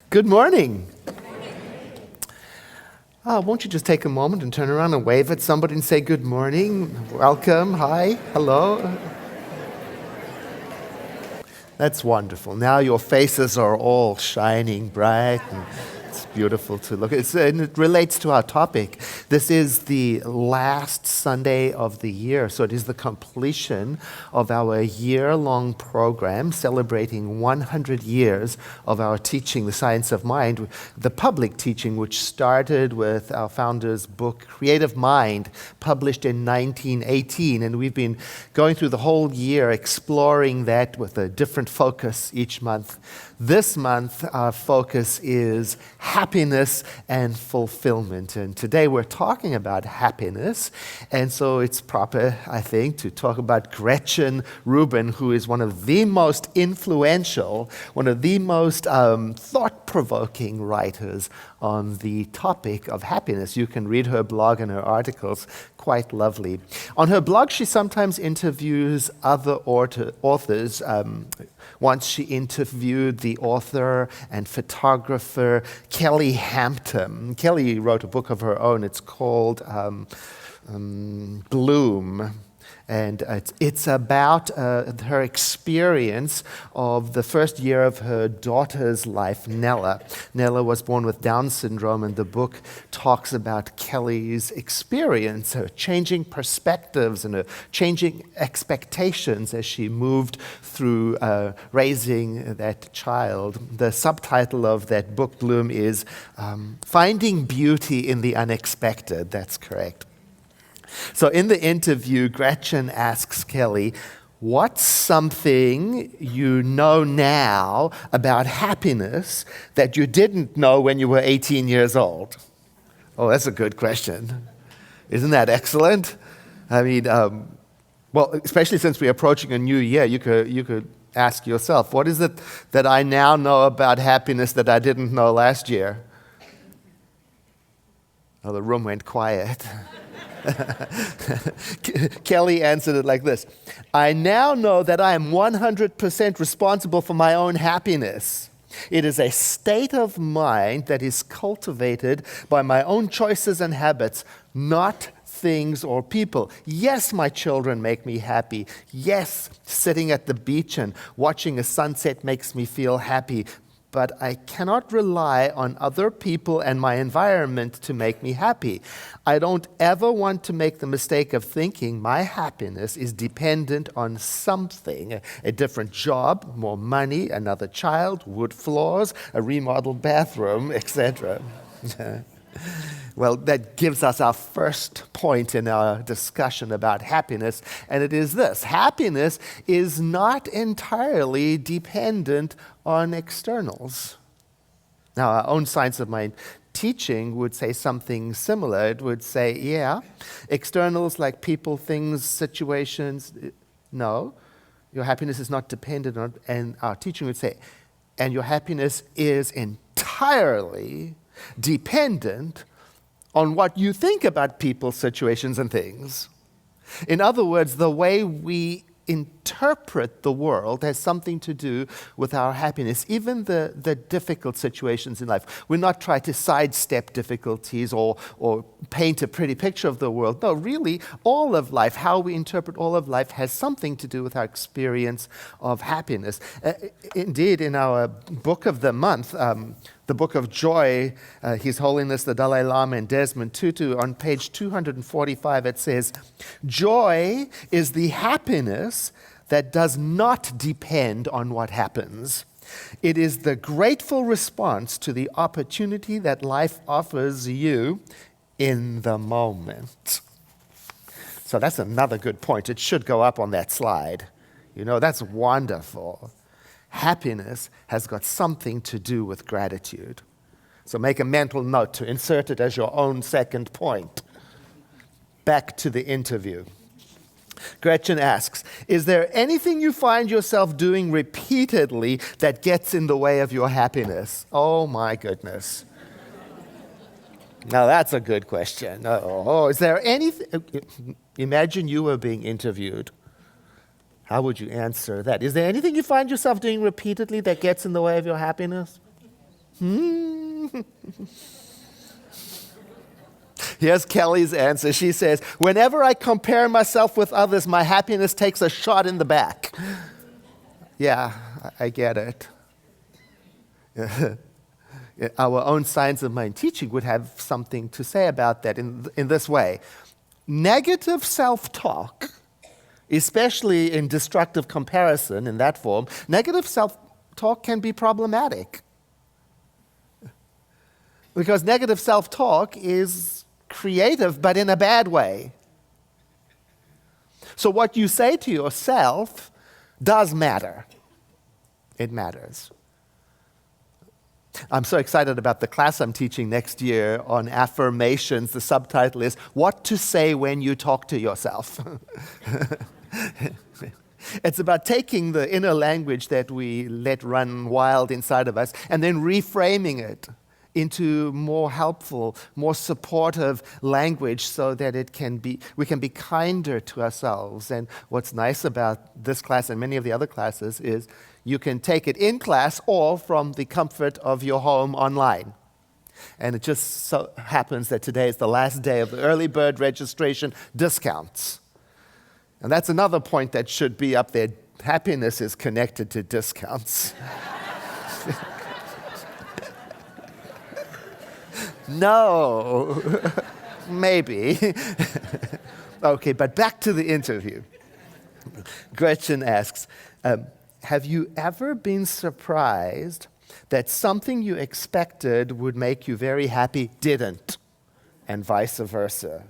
Good morning. Won't you just take a moment and turn around and wave at somebody and say good morning, welcome, hi, hello? That's wonderful. Now your faces are all shining bright and it's beautiful to look at. And it relates to our topic. This is the last Sunday of the year, so it is the completion of our year-long program celebrating 100 years of our teaching, The Science of Mind, the public teaching, which started with our founder's book, Creative Mind, published in 1918. And we've been going through the whole year exploring that with a different focus each month. This month, our focus is happiness and fulfillment. And today we're talking about happiness. And so it's proper, I think, to talk about Gretchen Rubin, who is one of the most influential, one of the most thought-provoking writers on the topic of happiness. You can read her blog and her articles, quite lovely. On her blog, she sometimes interviews other authors. Once she interviewed the author and photographer Kelly Hampton. Kelly wrote a book of her own. It's called Bloom. And it's about her experience of the first year of her daughter's life, Nella. Nella was born with Down syndrome, and the book talks about Kelly's experience, her changing perspectives and her changing expectations as she moved through raising that child. The subtitle of that book, Bloom, is Finding Beauty in the Unexpected. That's correct. So in the interview, Gretchen asks Kelly, what's something you know now about happiness that you didn't know when you were 18 years old? Oh, that's a good question. Isn't that excellent? I mean, well, especially since we're approaching a new year, you could ask yourself, what is it that I now know about happiness that I didn't know last year? Oh, the room went quiet. Kelly answered it like this. I now know that I am 100% responsible for my own happiness. It is a state of mind that is cultivated by my own choices and habits, not things or people. Yes, my children make me happy. Yes, sitting at the beach and watching a sunset makes me feel happy. But I cannot rely on other people and my environment to make me happy. I don't ever want to make the mistake of thinking my happiness is dependent on something, a different job, more money, another child, wood floors, a remodeled bathroom, etc. Well, that gives us our first point in our discussion about happiness, and it is this. Happiness is not entirely dependent on externals. Now, our own Science of Mind teaching would say something similar. It would say, yeah, externals like people, things, situations, no, your happiness is not dependent on, and our teaching would say, and your happiness is entirely dependent on what you think about people, situations, and things. In other words, the way we interpret the world has something to do with our happiness, even the difficult situations in life. We're not trying to sidestep difficulties or paint a pretty picture of the world. No, really, all of life, how we interpret all of life has something to do with our experience of happiness. Indeed, in our book of the month, the Book of Joy, His Holiness the Dalai Lama and Desmond Tutu, on page 245, it says, joy is the happiness that does not depend on what happens. It is the grateful response to the opportunity that life offers you in the moment. So that's another good point. It should go up on that slide. You know, that's wonderful. Happiness has got something to do with gratitude. So make a mental note to insert it as your own second point. Back to the interview. Gretchen asks, is there anything you find yourself doing repeatedly that gets in the way of your happiness? Oh my goodness. Now that's a good question. Is there anything? Imagine you were being interviewed. How would you answer that? Is there anything you find yourself doing repeatedly that gets in the way of your happiness? Here's Kelly's answer. She says, whenever I compare myself with others, my happiness takes a shot in the back. Yeah, I get it. Our own Science of Mind teaching would have something to say about that in this way. Negative self-talk, especially in destructive comparison in that form, negative self-talk can be problematic. Because negative self-talk is creative, but in a bad way. So what you say to yourself does matter. It matters. I'm so excited about the class I'm teaching next year on affirmations. The subtitle is, What to Say When You Talk to Yourself. It's about taking the inner language that we let run wild inside of us and then reframing it into more helpful, more supportive language so that we can be kinder to ourselves. And what's nice about this class and many of the other classes is you can take it in class or from the comfort of your home online. And it just so happens that today is the last day of the early bird registration discounts. And that's another point that should be up there. Happiness is connected to discounts. No, maybe. Okay, but back to the interview. Gretchen asks, have you ever been surprised that something you expected would make you very happy didn't, and vice versa?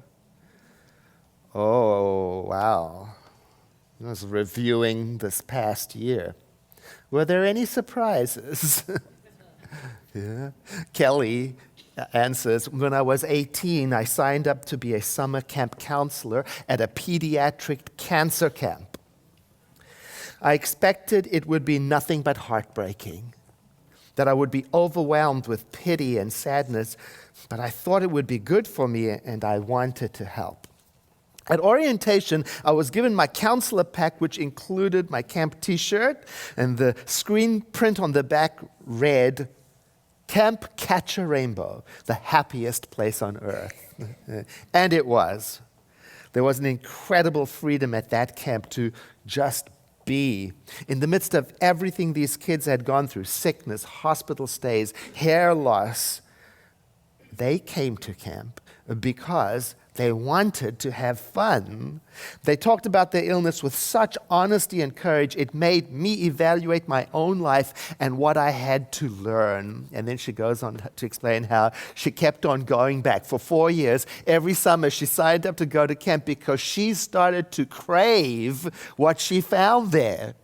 Oh, wow. I was reviewing this past year. Were there any surprises? Yeah. Kelly answers, when I was 18, I signed up to be a summer camp counselor at a pediatric cancer camp. I expected it would be nothing but heartbreaking, that I would be overwhelmed with pity and sadness, but I thought it would be good for me and I wanted to help. At orientation, I was given my counselor pack, which included my camp t-shirt, and the screen print on the back read, Camp Catch a Rainbow, the happiest place on earth. And it was. There was an incredible freedom at that camp to just be. In the midst of everything these kids had gone through, sickness, hospital stays, hair loss, they came to camp because they wanted to have fun. They talked about their illness with such honesty and courage, it made me evaluate my own life and what I had to learn. And then she goes on to explain how she kept on going back. For 4 years, every summer she signed up to go to camp because she started to crave what she found there.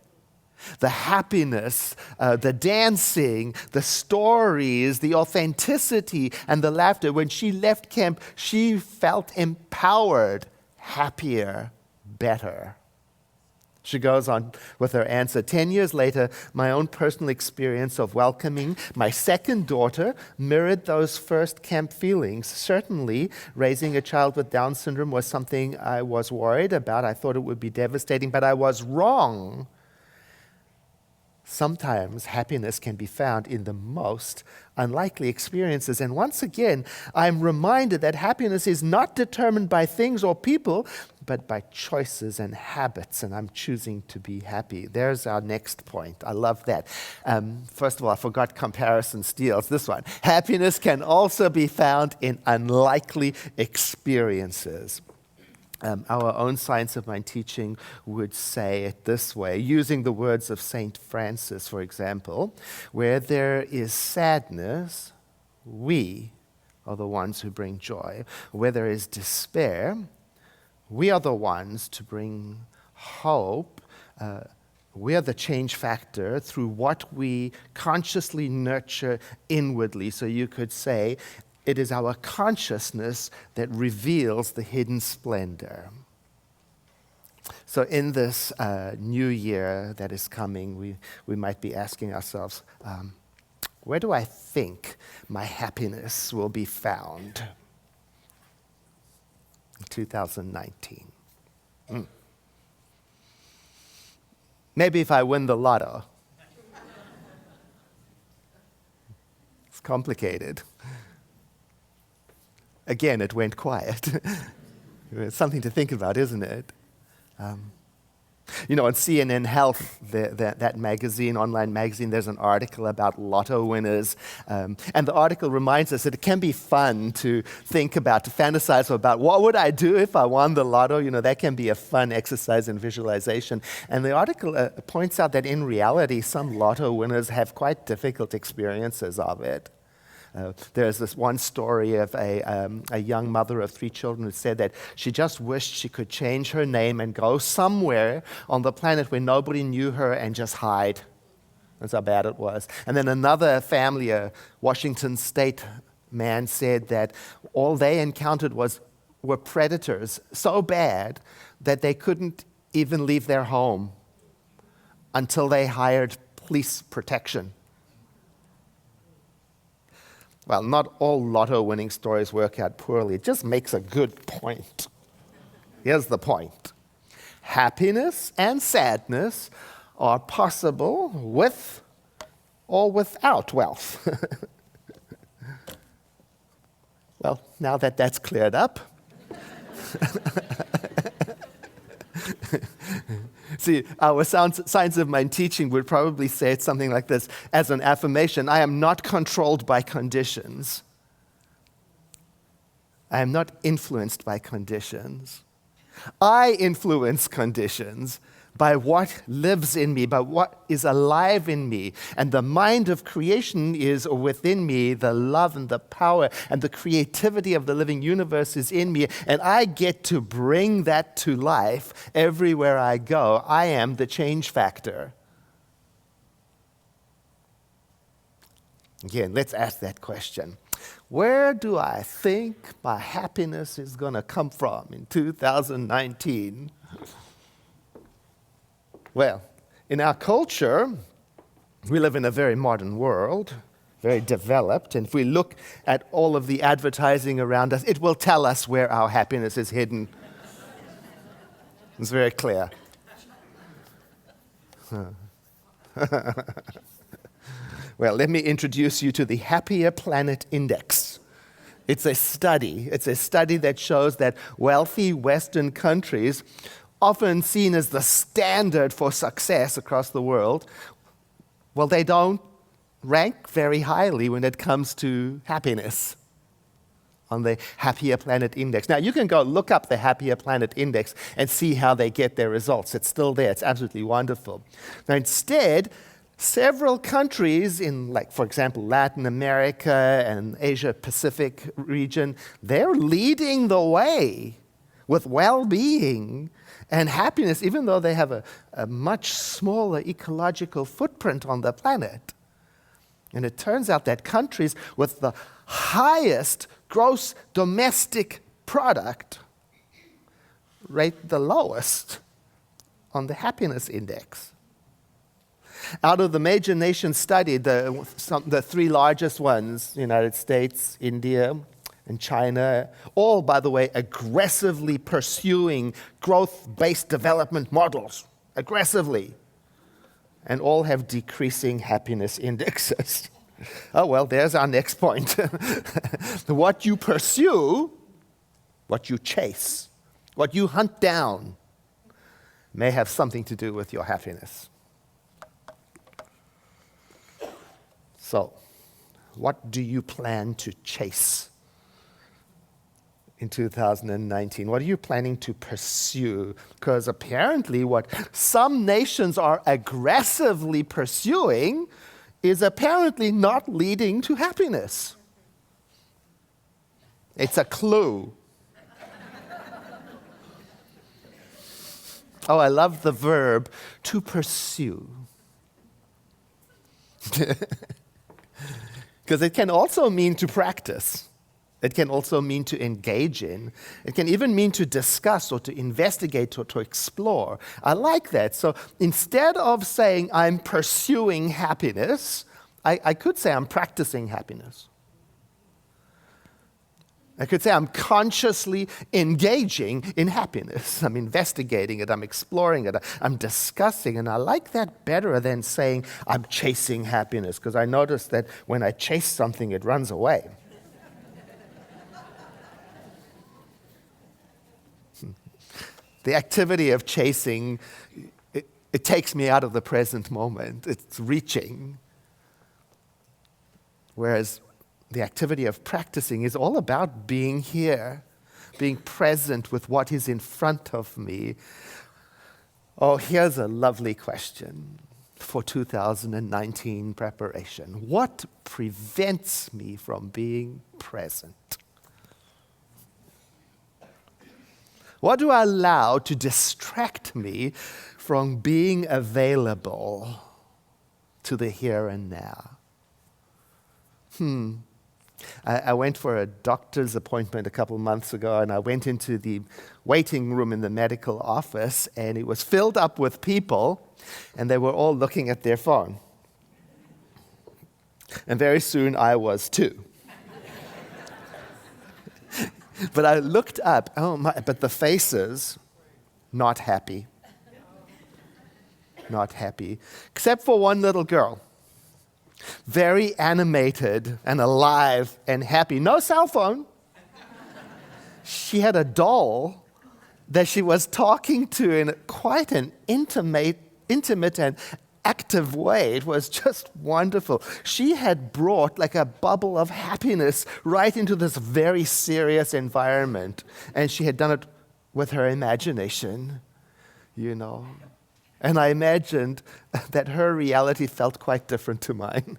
The happiness, the dancing, the stories, the authenticity, and the laughter. When she left camp, she felt empowered, happier, better. She goes on with her answer. 10 years later, my own personal experience of welcoming my second daughter mirrored those first camp feelings. Certainly, raising a child with Down syndrome was something I was worried about. I thought it would be devastating, but I was wrong. Sometimes happiness can be found in the most unlikely experiences. And once again, I'm reminded that happiness is not determined by things or people, but by choices and habits. And I'm choosing to be happy. There's our next point. I love that. First of all, I forgot comparison steals this one. Happiness can also be found in unlikely experiences. Our own Science of Mind teaching would say it this way, using the words of St. Francis, for example, where there is sadness, we are the ones who bring joy. Where there is despair, we are the ones to bring hope. We are the change factor through what we consciously nurture inwardly. So you could say, it is our consciousness that reveals the hidden splendor. So in this new year that is coming, we might be asking ourselves, where do I think my happiness will be found in 2019? Maybe if I win the lotto. It's complicated. Again, it went quiet. It's something to think about, isn't it? On CNN Health, that magazine, online magazine, there's an article about lotto winners. And the article reminds us that it can be fun to think about, to fantasize about what would I do if I won the lotto. That can be a fun exercise in visualization. And the article points out that in reality, some lotto winners have quite difficult experiences of it. There's this one story of a young mother of 3 children who said that she just wished she could change her name and go somewhere on the planet where nobody knew her and just hide. That's how bad it was. And then another family, a Washington State man, said that all they encountered were predators so bad that they couldn't even leave their home until they hired police protection. Well, not all lotto winning stories work out poorly. It just makes a good point. Here's the point. Happiness and sadness are possible with or without wealth. Well, now that that's cleared up. See, our Science of Mind teaching would probably say it something like this as an affirmation: I am not controlled by conditions. I am not influenced by conditions. I influence conditions by what lives in me, by what is alive in me. And the mind of creation is within me. The love and the power and the creativity of the living universe is in me. And I get to bring that to life everywhere I go. I am the change factor. Again, let's ask that question. Where do I think my happiness is going to come from in 2019? Well, in our culture, we live in a very modern world, very developed, and if we look at all of the advertising around us, it will tell us where our happiness is hidden. It's very clear. Well, let me introduce you to the Happier Planet Index. It's a study that shows that wealthy Western countries, often seen as the standard for success across the world, well, they don't rank very highly when it comes to happiness on the Happier Planet Index. Now, you can go look up the Happier Planet Index and see how they get their results. It's still there. It's absolutely wonderful. Now, instead, several countries in, like, for example, Latin America and Asia Pacific region, they're leading the way with well-being and happiness, even though they have a much smaller ecological footprint on the planet. And it turns out that countries with the highest gross domestic product rate the lowest on the happiness index. Out of the major nations studied, the 3 largest ones, United States, India, and China, all, by the way, aggressively pursuing growth-based development models, aggressively, and all have decreasing happiness indexes. Oh, well, there's our next point. What you pursue, what you chase, what you hunt down may have something to do with your happiness. So, what do you plan to chase in 2019? What are you planning to pursue? Because apparently what some nations are aggressively pursuing is apparently not leading to happiness. It's a clue. Oh, I love the verb to pursue. Because it can also mean to practice. It can also mean to engage in. It can even mean to discuss or to investigate or to explore. I like that. So instead of saying I'm pursuing happiness, I could say I'm practicing happiness. I could say I'm consciously engaging in happiness. I'm investigating it, I'm exploring it, I'm discussing, and I like that better than saying I'm chasing happiness, because I notice that when I chase something, it runs away. The activity of chasing, it takes me out of the present moment. It's reaching. Whereas the activity of practicing is all about being here, being present with what is in front of me. Oh, here's a lovely question for 2019 preparation. What prevents me from being present? What do I allow to distract me from being available to the here and now? I went for a doctor's appointment a couple months ago, and I went into the waiting room in the medical office, and it was filled up with people, and they were all looking at their phone. And very soon I was too. But I looked up, but the faces, not happy. Not happy. Except for one little girl. Very animated and alive and happy. No cell phone. She had a doll that she was talking to in quite an intimate and active way. It was just wonderful. She had brought like a bubble of happiness right into this very serious environment. And she had done it with her imagination, you know. And I imagined that her reality felt quite different to mine.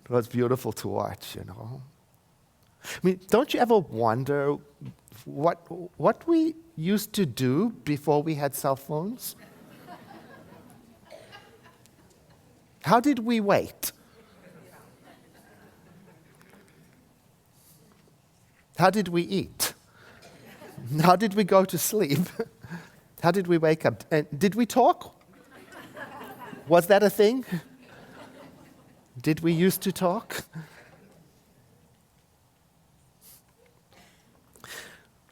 It was beautiful to watch, you know. I mean, don't you ever wonder what we used to do before we had cell phones? How did we wait? How did we eat? How did we go to sleep? How did we wake up? Did we talk? Was that a thing? Did we used to talk?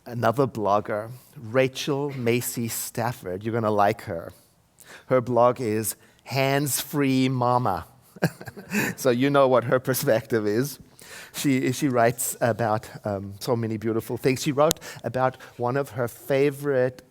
Another blogger, Rachel Macy Stafford, you're going to like her. Her blog is Hands-Free Mama. So you know what her perspective is. She writes about so many beautiful things. She wrote about one of her favorite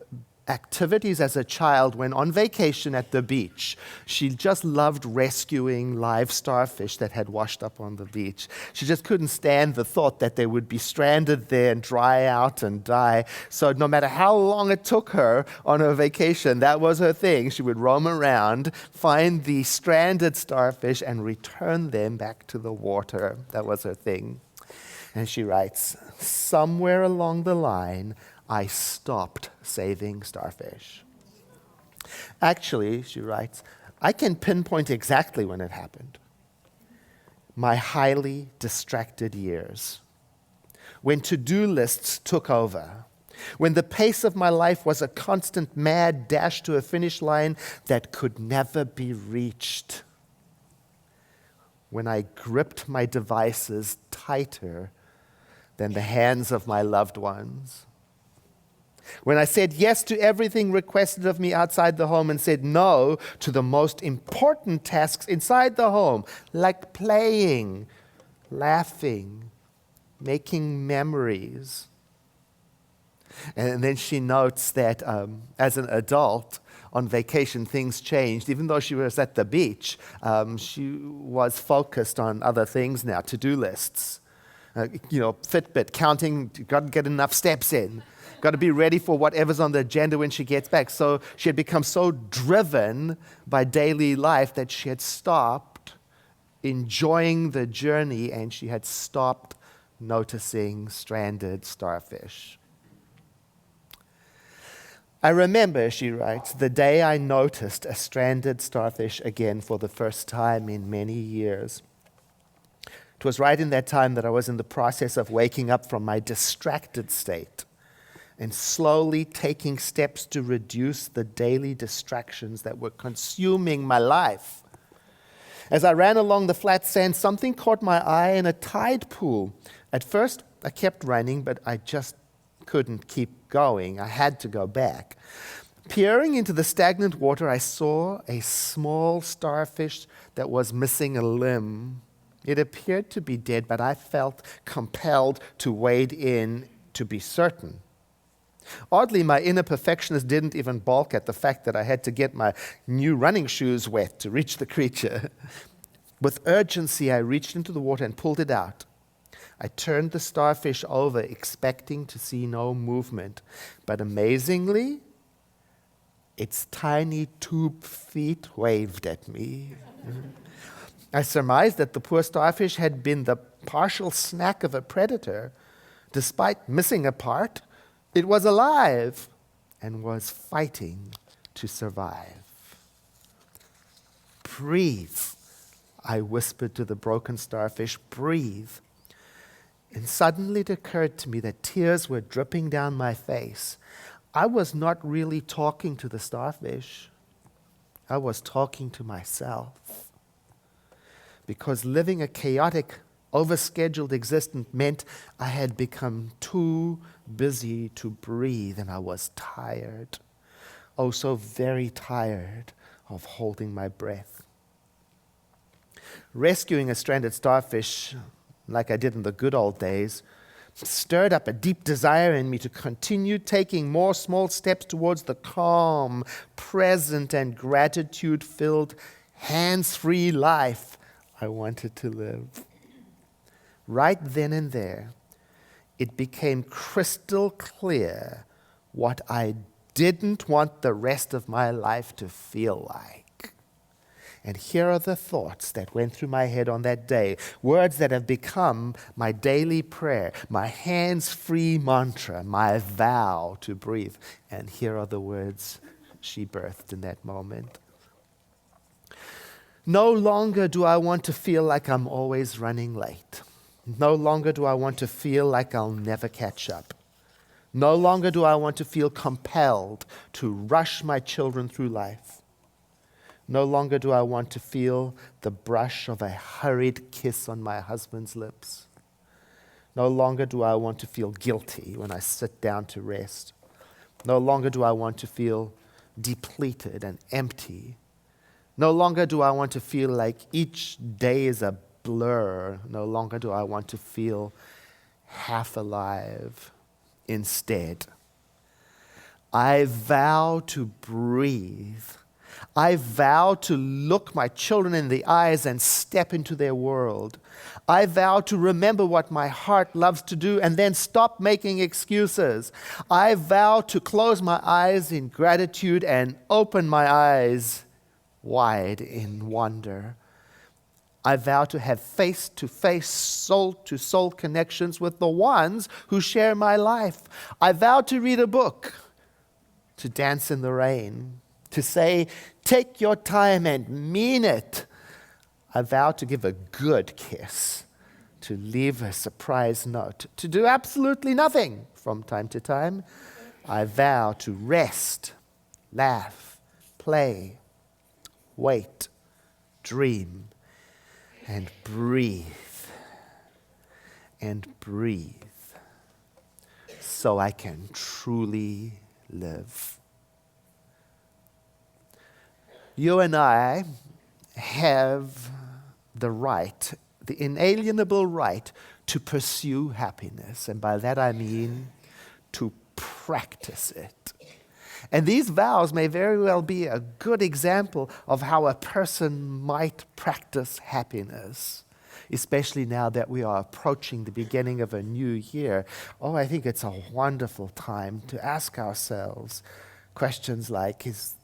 activities as a child when on vacation at the beach. She just loved rescuing live starfish that had washed up on the beach. She just couldn't stand the thought that they would be stranded there and dry out and die. So no matter how long it took her on her vacation, that was her thing. She would roam around, find the stranded starfish, and return them back to the water. That was her thing. And she writes, somewhere along the line, I stopped saving starfish. Actually, she writes, I can pinpoint exactly when it happened. My highly distracted years. When to-do lists took over. When the pace of my life was a constant mad dash to a finish line that could never be reached. When I gripped my devices tighter than the hands of my loved ones. When I said yes to everything requested of me outside the home and said no to the most important tasks inside the home, like playing, laughing, making memories. And then she notes that as an adult, on vacation, things changed. Even though she was at the beach, she was focused on other things now, to-do lists. Fitbit, counting, got to get enough steps in. Got to be ready for whatever's on the agenda when she gets back. So she had become so driven by daily life that she had stopped enjoying the journey and she had stopped noticing stranded starfish. I remember, she writes, the day I noticed a stranded starfish again for the first time in many years. It was right in that time that I was in the process of waking up from my distracted state and slowly taking steps to reduce the daily distractions that were consuming my life. As I ran along the flat sand, something caught my eye in a tide pool. At first, I kept running, but I just couldn't keep going. I had to go back. Peering into the stagnant water, I saw a small starfish that was missing a limb. It appeared to be dead, but I felt compelled to wade in to be certain. Oddly, my inner perfectionist didn't even balk at the fact that I had to get my new running shoes wet to reach the creature. With urgency, I reached into the water and pulled it out. I turned the starfish over, expecting to see no movement. But amazingly, its tiny tube feet waved at me. I surmised that the poor starfish had been the partial snack of a predator. Despite missing a part, it was alive and was fighting to survive. Breathe, I whispered to the broken starfish, breathe. And suddenly it occurred to me that tears were dripping down my face. I was not really talking to the starfish. I was talking to myself. Because living a chaotic, overscheduled existence meant I had become too busy to breathe, and I was tired. Oh, so very tired of holding my breath. Rescuing a stranded starfish, like I did in the good old days, stirred up a deep desire in me to continue taking more small steps towards the calm, present, and gratitude-filled, hands-free life I wanted to live. Right then and there, it became crystal clear what I didn't want the rest of my life to feel like. And here are the thoughts that went through my head on that day, words that have become my daily prayer, my hands-free mantra, my vow to breathe. And here are the words she birthed in that moment. No longer do I want to feel like I'm always running late. No longer do I want to feel like I'll never catch up. No longer do I want to feel compelled to rush my children through life. No longer do I want to feel the brush of a hurried kiss on my husband's lips. No longer do I want to feel guilty when I sit down to rest. No longer do I want to feel depleted and empty. No longer do I want to feel like each day is a blur. No longer do I want to feel half alive. Instead, I vow to breathe. I vow to look my children in the eyes and step into their world. I vow to remember what my heart loves to do and then stop making excuses. I vow to close my eyes in gratitude and open my eyes wide in wonder. I vow to have face-to-face, soul-to-soul connections with the ones who share my life. I vow to read a book, to dance in the rain, to say, take your time and mean it. I vow to give a good kiss, to leave a surprise note, to do absolutely nothing from time to time. I vow to rest, laugh, play, wait, dream, and breathe, so I can truly live. You and I have the right, the inalienable right, to pursue happiness. And by that I mean to practice it. And these vows may very well be a good example of how a person might practice happiness, especially now that we are approaching the beginning of a new year. Oh, I think it's a wonderful time to ask ourselves questions like, is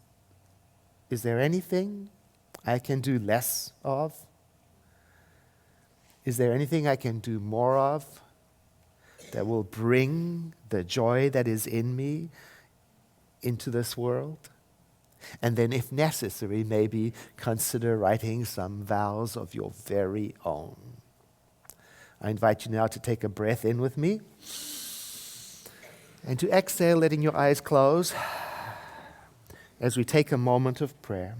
there anything I can do less of? Is there anything I can do more of that will bring the joy that is in me into this world? And then, if necessary, maybe consider writing some vows of your very own. I invite you now to take a breath in with me and to exhale, letting your eyes close as we take a moment of prayer.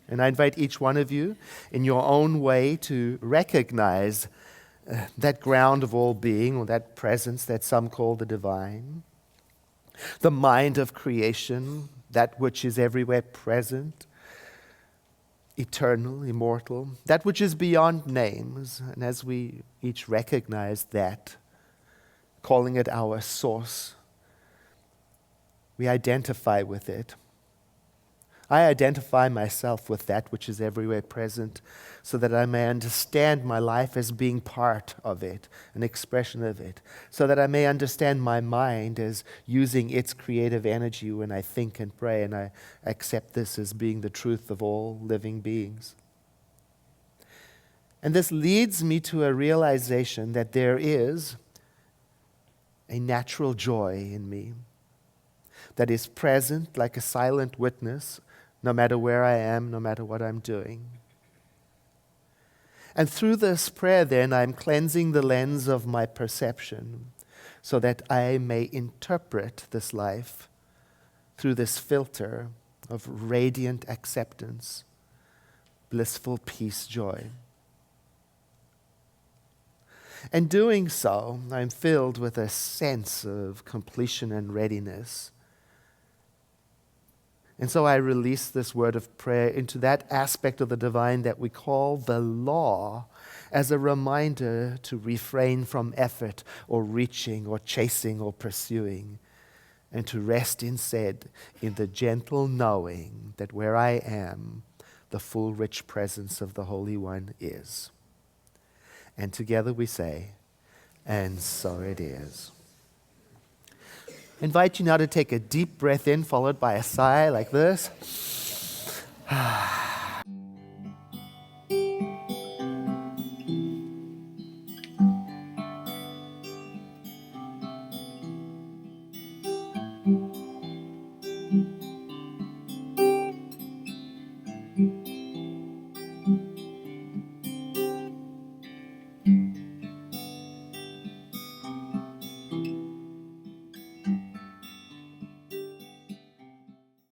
And I invite each one of you in your own way to recognize that ground of all being, or that presence that some call the divine, the mind of creation, that which is everywhere present, eternal, immortal, that which is beyond names. And as we each recognize that, calling it our source, we identify with it. I identify myself with that which is everywhere present so that I may understand my life as being part of it, an expression of it, so that I may understand my mind as using its creative energy when I think and pray, and I accept this as being the truth of all living beings. And this leads me to a realization that there is a natural joy in me that is present like a silent witness, no matter where I am, no matter what I'm doing. And through this prayer, then, I'm cleansing the lens of my perception so that I may interpret this life through this filter of radiant acceptance, blissful peace, joy. And doing so, I'm filled with a sense of completion and readiness. And so I release this word of prayer into that aspect of the divine that we call the law, as a reminder to refrain from effort or reaching or chasing or pursuing, and to rest instead in the gentle knowing that where I am, the full rich presence of the Holy One is. And together we say, and so it is. I invite you now to take a deep breath in, followed by a sigh like this.